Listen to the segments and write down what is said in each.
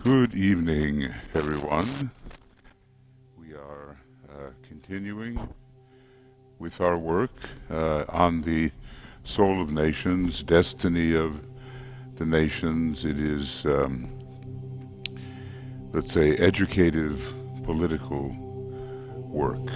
Good evening, everyone. We are continuing with our work on the soul of nations, destiny of the nations. It is, let's say, educative political work.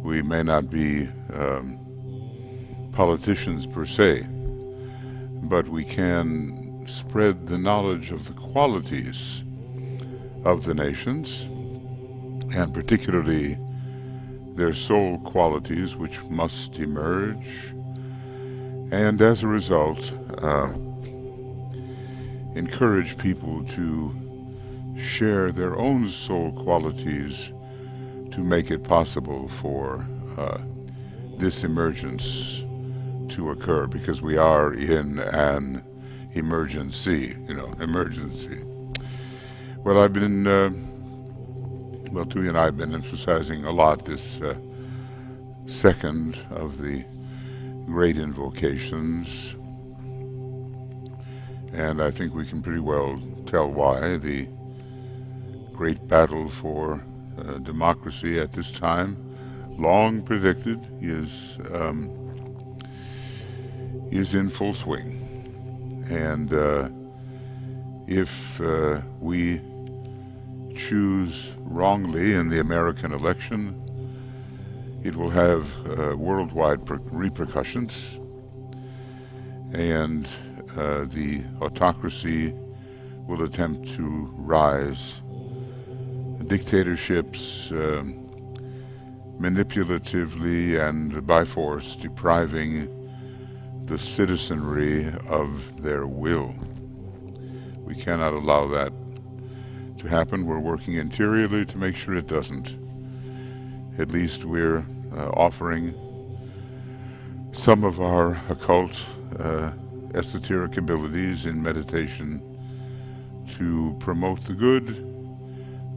We may not be politicians per se, but we can spread the knowledge of the qualities of the nations, and particularly their soul qualities, which must emerge, and as a result, encourage people to share their own soul qualities to make it possible for this emergence to occur, because we are in an emergency. Well, Tui and I have been emphasizing a lot this second of the great invocations, and I think we can pretty well tell why. The great battle for democracy at this time, long predicted, is in full swing. And if we choose wrongly in the American election, it will have worldwide repercussions, and the autocracy will attempt to rise. Dictatorships manipulatively and by force depriving the citizenry of their will. We cannot allow that to happen. We're working interiorly to make sure it doesn't. At least we're offering some of our occult, esoteric abilities in meditation to promote the good,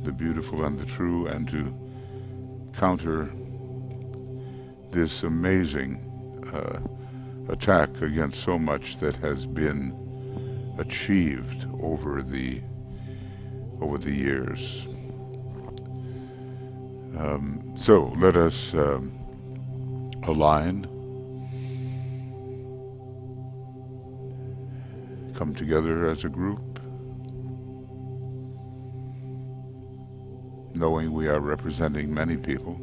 the beautiful, and the true, and to counter this amazing attack against so much that has been achieved over the years. So let us align, come together as a group, knowing we are representing many people.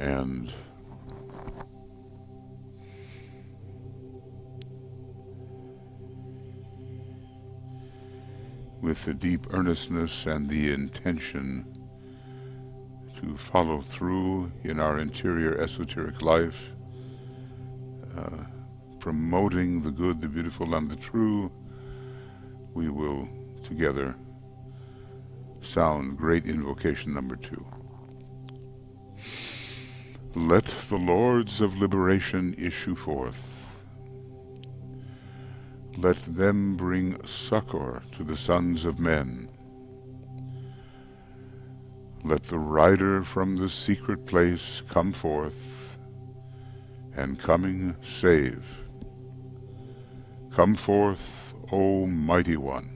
And with the deep earnestness and the intention to follow through in our interior esoteric life, promoting the good, the beautiful, and the true, we will together sound great invocation number 2. Let the Lords of Liberation issue forth. Let them bring succor to the sons of men. Let the rider from the secret place come forth, and coming save. Come forth, O Mighty One.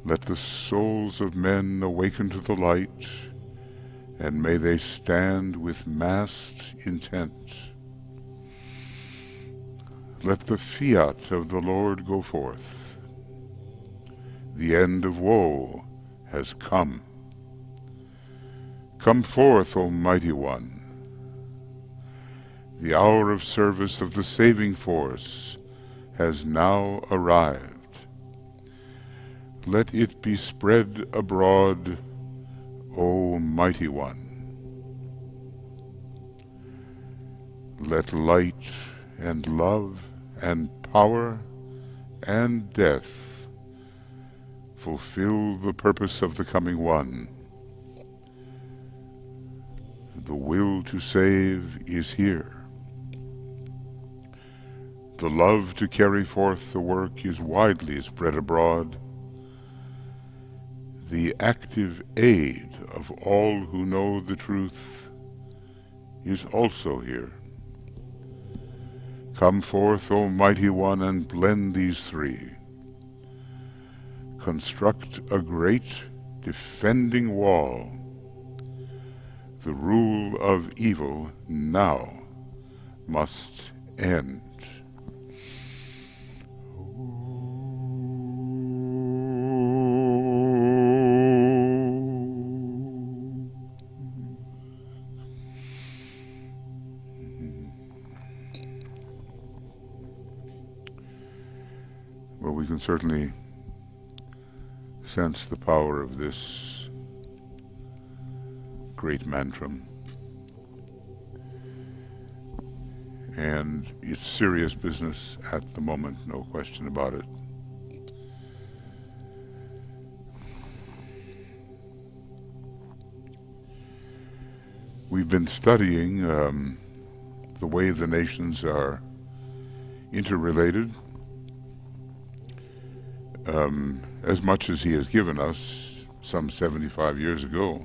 Let the souls of men awaken to the light, and may they stand with massed intent. Let the fiat of the Lord go forth. The end of woe has come. Come forth, O Mighty One. The hour of service of the saving force has now arrived. Let it be spread abroad, O Mighty One. Let light and love and power and death fulfill the purpose of the coming One. The will to save is here. The love to carry forth the work is widely spread abroad. the active aid of all who know the truth is also here. Come forth, O Mighty One, and blend these three. Construct a great defending wall. The rule of evil now must end. Well, we can certainly sense the power of this great mantra. And it's serious business at the moment, no question about it. We've been studying the way the nations are interrelated, as much as he has given us some 75 years ago.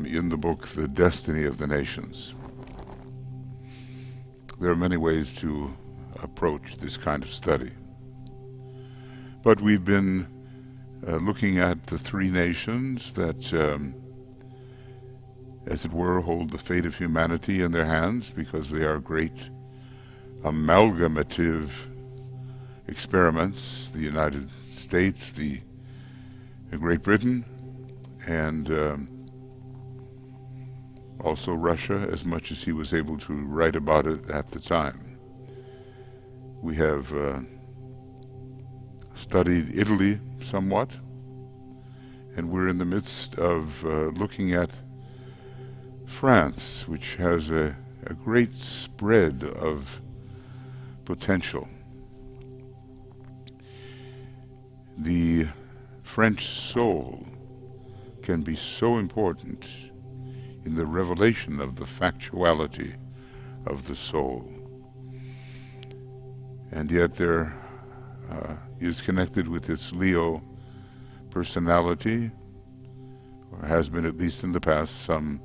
In the book, The Destiny of the Nations. There are many ways to approach this kind of study. But we've been looking at the three nations that, as it were, hold the fate of humanity in their hands, because they are great amalgamative experiments: the United States, the Great Britain, and also Russia, as much as he was able to write about it at the time. We have studied Italy somewhat, and we're in the midst of looking at France, which has a great spread of potential. The French soul can be so important in the revelation of the factuality of the soul. And yet there is connected with its Leo personality, or has been, at least in the past, some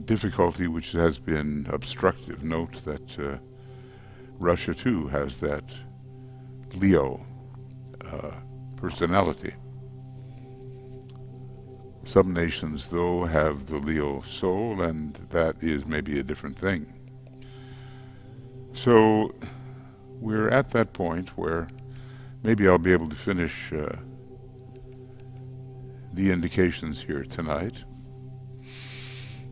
difficulty which has been obstructive. Note that Russia too has that Leo personality. Some nations, though, have the Leo soul, and that is maybe a different thing. So we're at that point where maybe I'll be able to finish the indications here tonight.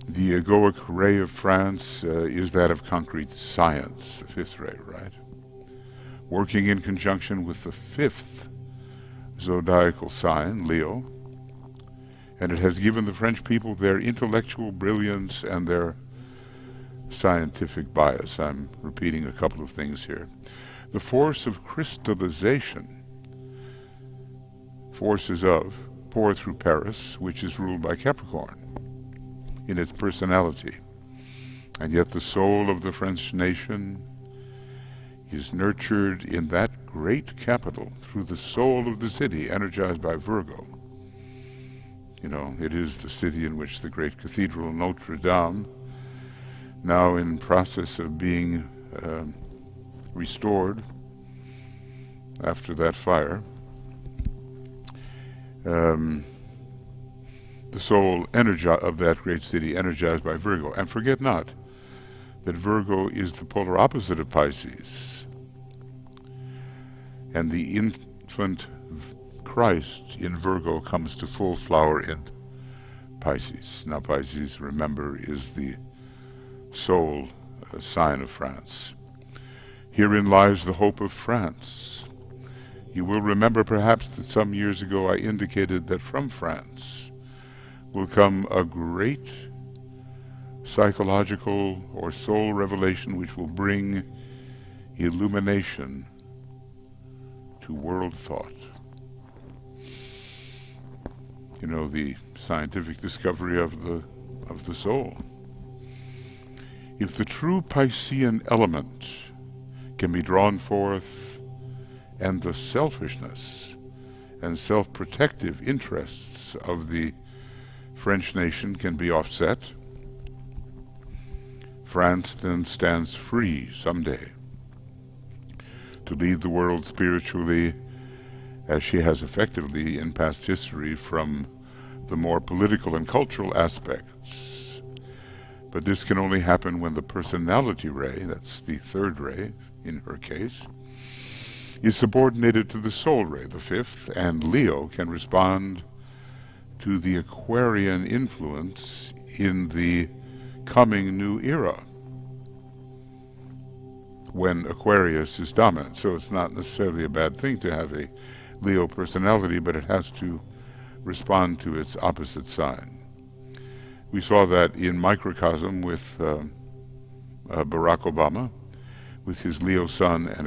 The egoic ray of France is that of concrete science, the fifth ray, right? Working in conjunction with the fifth zodiacal sign, Leo, and it has given the French people their intellectual brilliance and their scientific bias. I'm repeating a couple of things here. The force of crystallization, forces of, pour through Paris, which is ruled by Capricorn in its personality. And yet the soul of the French nation is nurtured in that great capital through the soul of the city, energized by Virgo. You know, it is the city in which the great cathedral Notre Dame, now in process of being restored after that fire, the soul of that great city energized by Virgo. And forget not that Virgo is the polar opposite of Pisces, and the infant Christ in Virgo comes to full flower in Pisces. Now Pisces, remember, is the soul sign of France. Herein lies the hope of France. You will remember perhaps that some years ago I indicated that from France will come a great psychological or soul revelation which will bring illumination to world thought. You know, the scientific discovery of the soul. If the true Piscean element can be drawn forth and the selfishness and self-protective interests of the French nation can be offset, France then stands free someday to lead the world spiritually, as she has effectively in past history, from the more political and cultural aspects. But this can only happen when the personality ray, that's the third ray in her case, is subordinated to the soul ray, the fifth, and Leo can respond to the Aquarian influence in the coming new era, when Aquarius is dominant. So it's not necessarily a bad thing to have a Leo personality, but it has to respond to its opposite sign. We saw that in microcosm with Barack Obama, with his Leo sun and